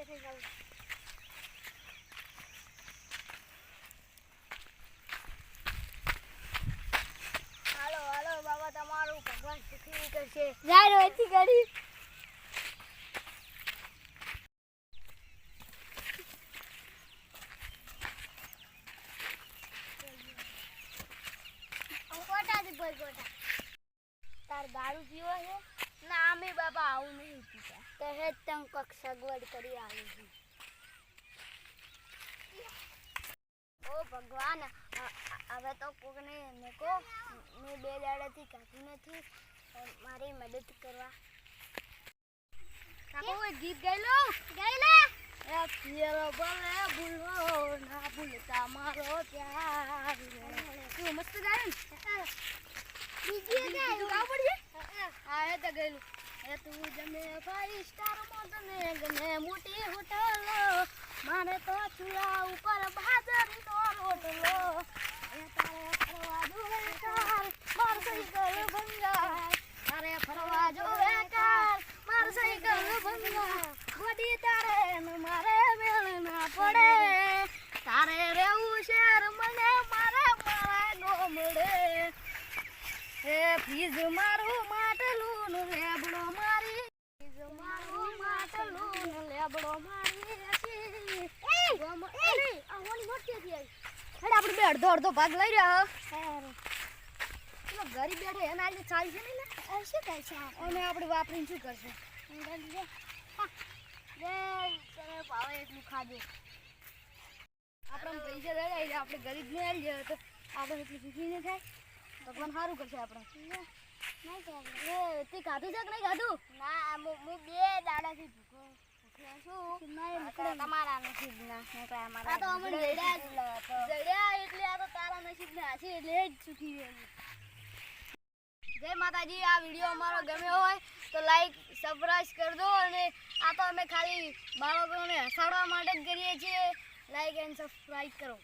મોટે થઈ ગયું. હાલો હાલો બાબા, તમારું ભગવાન સુખી કરશે. જાય રોતી કરી તાર દારૂ પીવો છે? ના અમે બાબા આવું નહીં પીતા. તો હે તમ કોક સગવડ કરી આવી છે. ઓ ભગવાન, હવે તો કોકને મેકો. મેં 2 દાડાથી કાઢી નથી. મારી મદદ કરવા. કાકો એક ગીત ગાઈ લો. ગાઈ લે. એ પિયરો ભલે ભૂલો ના ભૂલતા મારો પ્યાર. તું મસ્ત ગાય ને. બીજી ગાય ગાવ પડજે. હા એ તો ગયેલું. એ તું જમે 5 સ્ટાર મોટને ગમે મોટી હોટલો, મારે તો ચૂલા ઉપર બાજરીનો રોટલો. એ તારે ફરવા જોવે કાર માર સાયકલ ભંગાર. તારે ફરવા જોવે કાર માર સાયકલ ભંગાર. ગોડી તારે ને મારે મેળ ના પડે. તારે રેવું શેર મને મારે મારા ગોમડે. એ ફીઝ મારું માટલું ને લેબડો મારી. ફીઝ મારું માટલું ને લેબડો મારી. આપણે બે અડધો ભાગ લઈ રહ્યા. ગરીબ બેઠે એના આજે ચાલશે નહીં ને. શું કરશે અને આપણે વાપરીને શું કરશે? ભાવે એટલું ખાધું. આપણે પૈસા દઈ જાય, આપણે ગરીબ ને આવી જાય તો આપણે એટલું સુખી નહીં થાય. ભગવાન સારું કરશે આપણે. તે ખાધું છે કે નહીં ખાધું? ના, હું 2 દાડાથી ભૂખો તમારા નસીબ ના જડ્યા એટલે આ તો તારા નસીબ ના છે એટલે જ સુખી રહેવું. જય માતાજી. આ વિડીયો અમારો ગમ્યો હોય તો લાઈક સબસ્ક્રાઇબ કરજો. અને આ તો અમે ખાલી બાળકોને હસાડવા માટે જ કરીએ છીએ. લાઈક એન્ડ સબસ્ક્રાઇબ કરો.